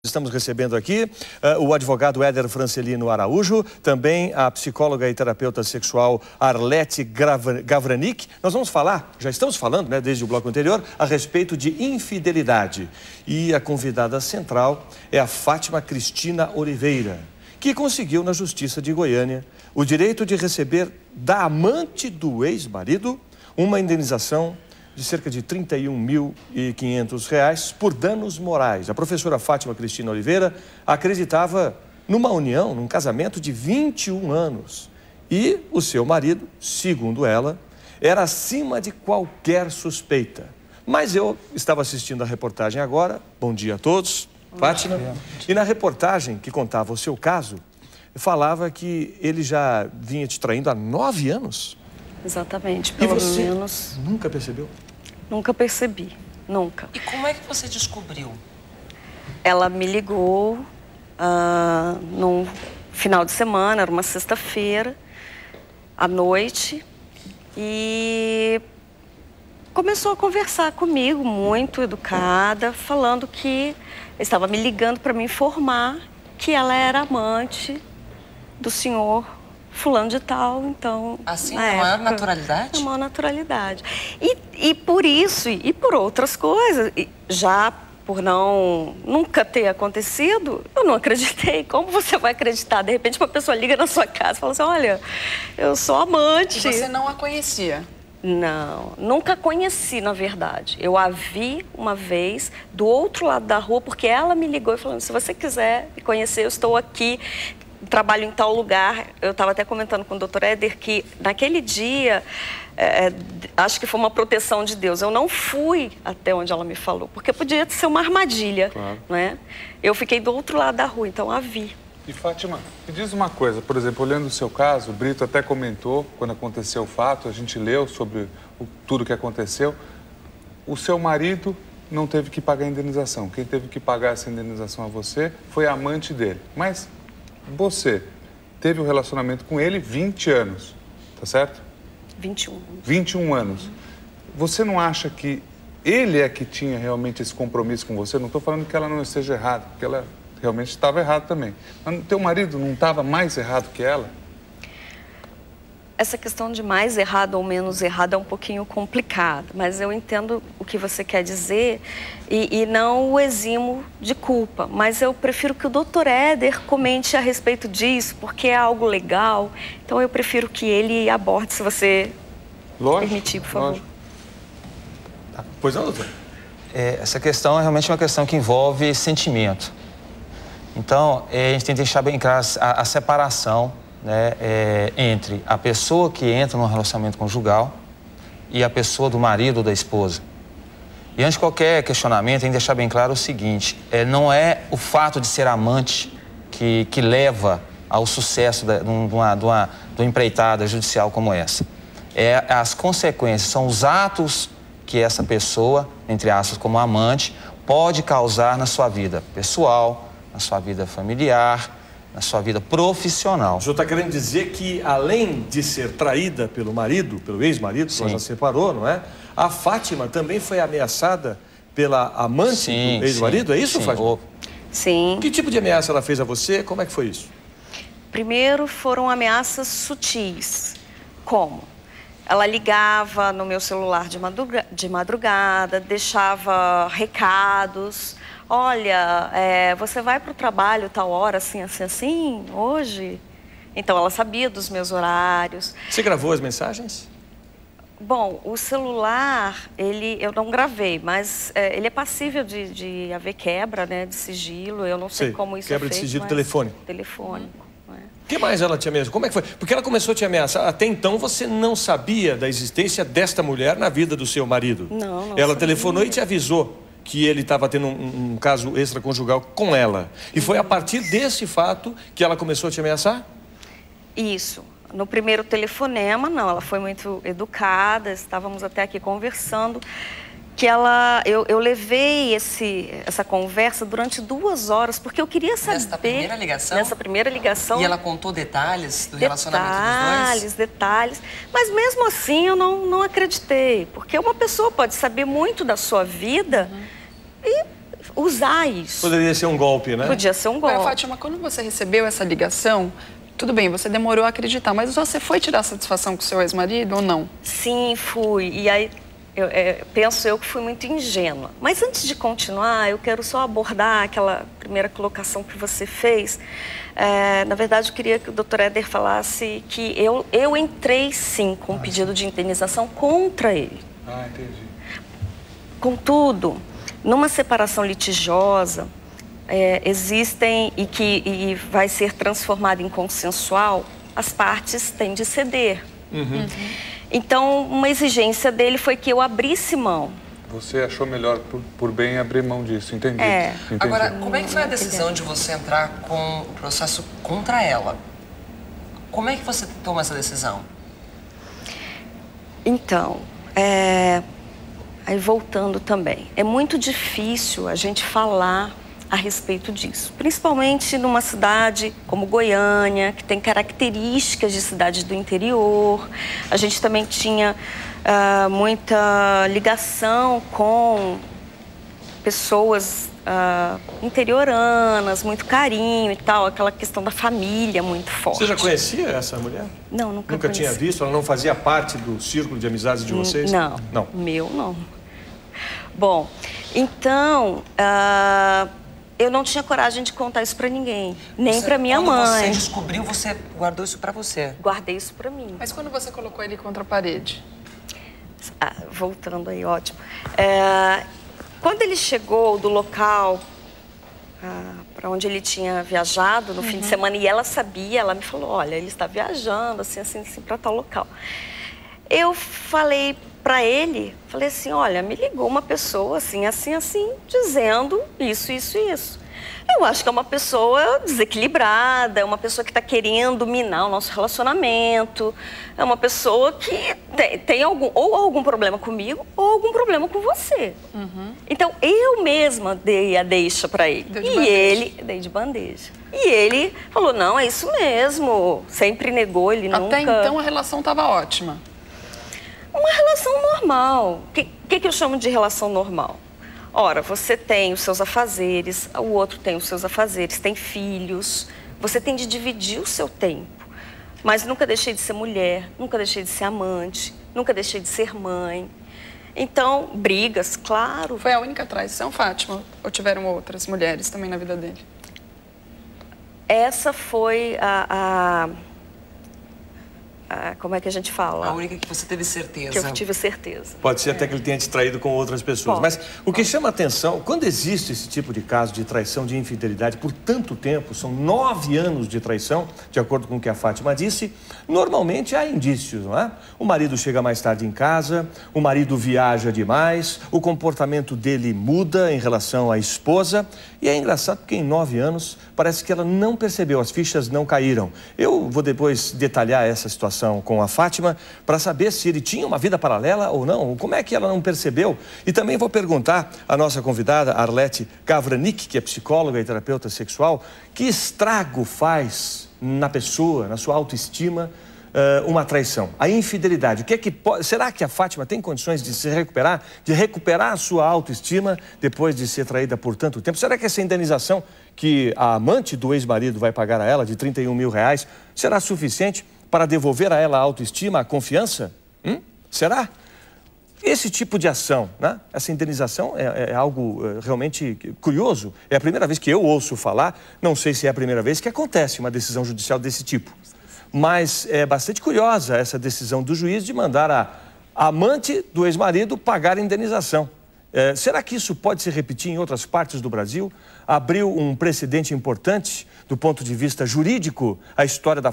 Estamos recebendo aqui o advogado Éder Francelino Araújo, também a psicóloga e terapeuta sexual Arlete Gavranic. Nós vamos falar, já estamos falando, né, desde o bloco anterior, a respeito de infidelidade. E a convidada central é a Fátima Cristina Oliveira, que conseguiu na Justiça de Goiânia o direito de receber da amante do ex-marido uma indenização de cerca de R$ 31.500 por danos morais. A professora Fátima Cristina Oliveira acreditava numa união, num casamento de 21 anos. E o seu marido, segundo ela, era acima de qualquer suspeita. Mas eu estava assistindo a reportagem agora. Bom dia a todos, Fátima. E na reportagem que contava o seu caso, falava que ele já vinha te traindo há 9 anos. Exatamente, pelo menos. Nunca percebeu? Nunca percebi, nunca. E como é que você descobriu? Ela me ligou num final de semana, era uma sexta-feira, à noite, e começou a conversar comigo, muito educada, falando que estava me ligando para me informar que ela era amante do senhor fulano de tal, então... Assim, na maior naturalidade? Na maior naturalidade. E por isso, e por outras coisas, já por nunca ter acontecido, eu não acreditei. Como você vai acreditar? De repente uma pessoa liga na sua casa e fala assim, olha, eu sou amante. E você não a conhecia? Não, nunca conheci, na verdade. Eu a vi uma vez do outro lado da rua, porque ela me ligou e falou, se você quiser me conhecer, eu estou aqui, trabalho em tal lugar. Eu estava até comentando com o doutor Éder que naquele dia, acho que foi uma proteção de Deus. Eu não fui até onde ela me falou, porque podia ser uma armadilha, claro, né? Eu fiquei do outro lado da rua, então a vi. E Fátima, me diz uma coisa, por exemplo, olhando o seu caso, o Brito até comentou, quando aconteceu o fato, a gente leu sobre tudo que aconteceu, o seu marido não teve que pagar a indenização. Quem teve que pagar essa indenização a você foi a amante dele. Mas você teve um relacionamento com ele 20 anos, tá certo? 21. 21 anos. Você não acha que ele é que tinha realmente esse compromisso com você? Não estou falando que ela não esteja errada, porque ela realmente estava errada também. Mas teu marido não estava mais errado que ela? Essa questão de mais errado ou menos errado é um pouquinho complicada, mas eu entendo o que você quer dizer e não o eximo de culpa. Mas eu prefiro que o doutor Éder comente a respeito disso, porque é algo legal. Então eu prefiro que ele aborde, se você permitir, por favor. Lógico. Pois não, doutor? Essa questão é realmente uma questão que envolve sentimento. Então, a gente tem que deixar bem claro a separação, né, entre a pessoa que entra num relacionamento conjugal e a pessoa do marido ou da esposa. E antes de qualquer questionamento, tem que deixar bem claro o seguinte, não é o fato de ser amante que leva ao sucesso de uma empreitada judicial como essa. As consequências, são os atos que essa pessoa, entre aspas, como amante, pode causar na sua vida pessoal, na sua vida familiar, na sua vida profissional. O senhor está querendo dizer que, além de ser traída pelo marido, pelo ex-marido, que ela já separou, não é? A Fátima também foi ameaçada pela amante do ex-marido, é isso, Fátima? Sim. Que tipo de ameaça ela fez a você? Como é que foi isso? Primeiro foram ameaças sutis. Como? Ela ligava no meu celular de madrugada, deixava recados. Olha, você vai para o trabalho tal hora, assim, assim, assim, hoje? Então, ela sabia dos meus horários. Você gravou as mensagens? Bom, o celular, eu não gravei, mas ele é passível de haver quebra, né, de sigilo. Eu não sei como isso quebra é feito, de sigilo telefônico. Telefônico. O que mais ela te ameaçou? Como é que foi? Porque ela começou a te ameaçar. Até então, você não sabia da existência desta mulher na vida do seu marido. Não Ela sabia. telefonou e te avisou que ele estava tendo um caso extraconjugal com ela. E foi a partir desse fato que ela começou a te ameaçar? Isso. No primeiro telefonema, não. Ela foi muito educada, estávamos até aqui conversando. Que eu levei essa conversa durante 2 horas, porque eu queria saber... Nessa primeira ligação? Nessa primeira ligação. E ela contou detalhes do relacionamento dos dois? Detalhes. Mas mesmo assim eu não acreditei, porque uma pessoa pode saber muito da sua vida e usar isso. Poderia ser um golpe, né? Podia ser um golpe. Fátima, quando você recebeu essa ligação, tudo bem, você demorou a acreditar, mas você foi tirar satisfação com o seu ex-marido ou não? Sim, fui. E aí, penso eu que fui muito ingênua. Mas antes de continuar, eu quero só abordar aquela primeira colocação que você fez. Na verdade, eu queria que o Dr. Éder falasse que eu entrei, sim, com um pedido de indenização contra ele. Ah, entendi. Contudo, numa separação litigiosa, existem e vai ser transformada em consensual, as partes têm de ceder. Então, uma exigência dele foi que eu abrisse mão. Você achou melhor, por bem, abrir mão disso, entendi. Entendi. Agora, como é que foi a decisão de você entrar com o processo contra ela? Como é que você toma essa decisão? Então, aí voltando também, é muito difícil a gente falar a respeito disso, principalmente numa cidade como Goiânia, que tem características de cidade do interior. A gente também tinha muita ligação com pessoas interioranas, muito carinho e tal, aquela questão da família muito forte. Você já conhecia essa mulher? Não, nunca conheci. Tinha visto? Ela não fazia parte do círculo de amizades de vocês? Não, não. Meu não. Bom, então, eu não tinha coragem de contar isso pra ninguém, nem pra minha mãe. Quando você descobriu, você guardou isso pra você? Guardei isso pra mim. Mas quando você colocou ele contra a parede? Voltando aí, ótimo. Quando ele chegou do local para onde ele tinha viajado no fim de semana, e ela sabia, ela me falou, olha, ele está viajando, assim, para tal local. Eu falei para ele, falei assim, olha, me ligou uma pessoa assim, dizendo isso, isso e isso. Eu acho que é uma pessoa desequilibrada, é uma pessoa que está querendo minar o nosso relacionamento, é uma pessoa que tem algum problema comigo ou algum problema com você. Então, eu mesma dei a deixa para ele. Dei de bandeja. E ele falou, não, é isso mesmo, sempre negou, ele nunca... Até então a relação estava ótima. Uma relação normal. O que eu chamo de relação normal? Ora, você tem os seus afazeres, o outro tem os seus afazeres, tem filhos, você tem de dividir o seu tempo. Mas nunca deixei de ser mulher, nunca deixei de ser amante, nunca deixei de ser mãe. Então, brigas, claro. Foi a única traição, Fátima? Ou tiveram outras mulheres também na vida dele? Essa foi como é que a gente fala? A única que você teve certeza. Que eu tive certeza. Pode ser até que ele tenha te traído com outras pessoas. Mas o que chama atenção, quando existe esse tipo de caso de traição, de infidelidade, por tanto tempo, são 9 anos de traição, de acordo com o que a Fátima disse, normalmente há indícios, não é? O marido chega mais tarde em casa, o marido viaja demais, o comportamento dele muda em relação à esposa. E é engraçado porque em 9 anos parece que ela não percebeu, as fichas não caíram. Eu vou depois detalhar essa situação com a Fátima para saber se ele tinha uma vida paralela ou não, como é que ela não percebeu. E também vou perguntar à nossa convidada, Arlete Gavranic, que é psicóloga e terapeuta sexual, que estrago faz na pessoa, na sua autoestima, uma traição, a infidelidade. Será que a Fátima tem condições de se recuperar, de recuperar a sua autoestima depois de ser traída por tanto tempo? Será que essa indenização que a amante do ex-marido vai pagar a ela, de 31 mil reais, será suficiente para devolver a ela a autoestima, a confiança? Será? Esse tipo de ação, né? Essa indenização é algo realmente curioso. É a primeira vez que eu ouço falar, não sei se é a primeira vez que acontece uma decisão judicial desse tipo. Mas é bastante curiosa essa decisão do juiz de mandar a amante do ex-marido pagar a indenização. Será que isso pode se repetir em outras partes do Brasil? Abriu um precedente importante do ponto de vista jurídico a história da